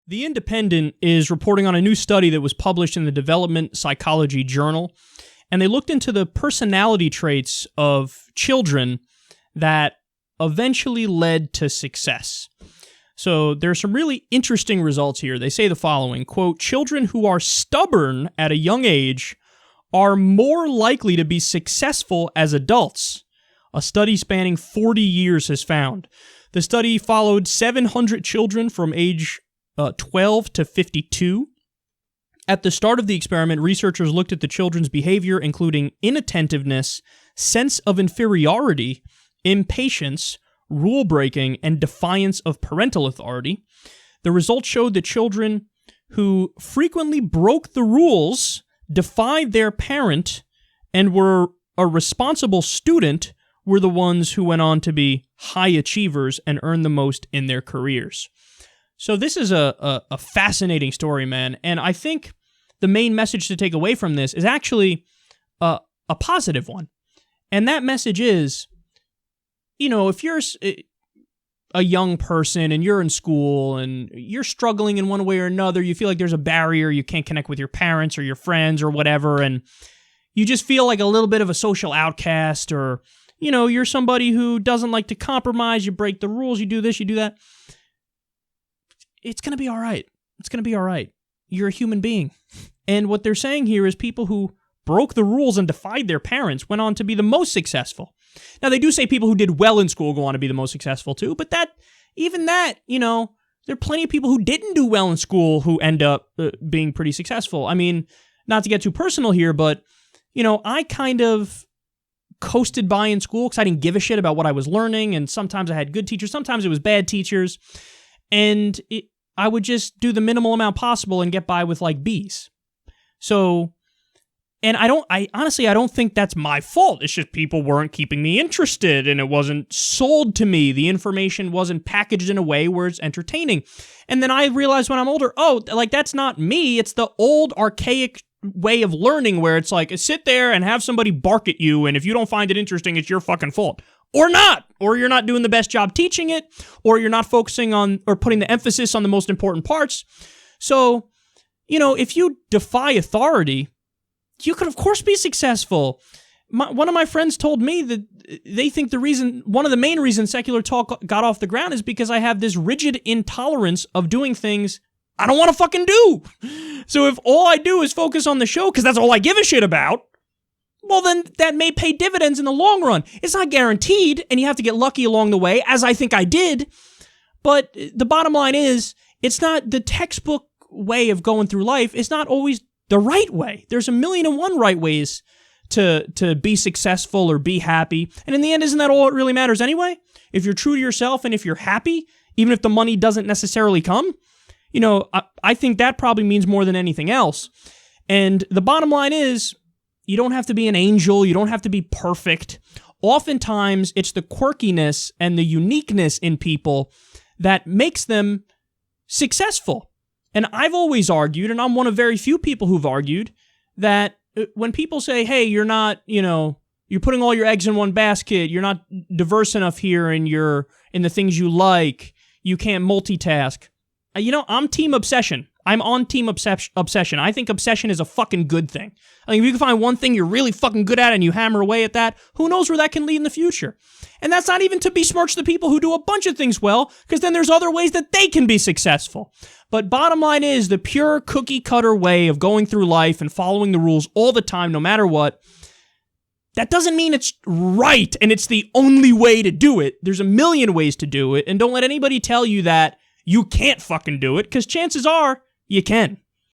The Independent is reporting on a new study that was published in the Development Psychology Journal, and they looked into the personality traits of children that eventually led to success. So there's some really interesting results here. They say the following, quote, children who are stubborn at a young age are more likely to be successful as adults. A study spanning 40 years has found. The study followed 700 children from age 12 to 52. At the start of the experiment, researchers looked at the children's behavior, including inattentiveness, sense of inferiority, impatience, rule breaking, and defiance of parental authority. The results showed that children who frequently broke the rules, defied their parent, and were a responsible student were the ones who went on to be high achievers and earn the most in their careers. So this is a fascinating story, man, and I think the main message to take away from this is actually a positive one. And that message is, you know, if you're a young person and you're in school and you're struggling in one way or another, you feel like there's a barrier, you can't connect with your parents or your friends or whatever, and you just feel like a little bit of a social outcast, or, you know, you're somebody who doesn't like to compromise, you break the rules, you do this, you do that. It's going to be all right. It's going to be all right. You're a human being. And what they're saying here is people who broke the rules and defied their parents went on to be the most successful. Now, they do say people who did well in school go on to be the most successful too, but even that, you know, there are plenty of people who didn't do well in school who end up being pretty successful. I mean, not to get too personal here, but, you know, I kind of coasted by in school because I didn't give a shit about what I was learning, and sometimes I had good teachers, sometimes it was bad teachers, and I would just do the minimal amount possible and get by with like B's. So, and I honestly don't think that's my fault. It's just people weren't keeping me interested, and it wasn't sold to me. The information wasn't packaged in a way where it's entertaining. And then I realized when I'm older, oh, like that's not me. It's the old archaic way of learning where it's like, sit there and have somebody bark at you, and if you don't find it interesting, it's your fucking fault. Or not. Or you're not doing the best job teaching it, or you're not focusing on or putting the emphasis on the most important parts. So, you know, if you defy authority, you could, of course, be successful. One of my friends told me that they think one of the main reasons Secular Talk got off the ground is because I have this rigid intolerance of doing things I don't want to fucking do. So if all I do is focus on the show, because that's all I give a shit about, well, then that may pay dividends in the long run. It's not guaranteed, and you have to get lucky along the way, as I think I did. But the bottom line is, it's not the textbook way of going through life. It's not always the right way. There's 1,000,001 right ways to be successful or be happy. And in the end, isn't that all that really matters anyway? If you're true to yourself and if you're happy, even if the money doesn't necessarily come, you know, I think that probably means more than anything else. And the bottom line is, you don't have to be an angel. You don't have to be perfect. Oftentimes, it's the quirkiness and the uniqueness in people that makes them successful. And I've always argued, and I'm one of very few people who've argued, that when people say, hey, you're not, you know, you're putting all your eggs in one basket, you're not diverse enough here in the things you like, you can't multitask. You know, I'm team obsession. I'm on team obsession. I think obsession is a fucking good thing. I think if you can find one thing you're really fucking good at and you hammer away at that, who knows where that can lead in the future? And that's not even to besmirch the people who do a bunch of things well, because then there's other ways that they can be successful. But bottom line is, the pure cookie-cutter way of going through life and following the rules all the time, no matter what, that doesn't mean it's right and it's the only way to do it. There's 1,000,000 ways to do it, and don't let anybody tell you that you can't fucking do it, because chances are you can.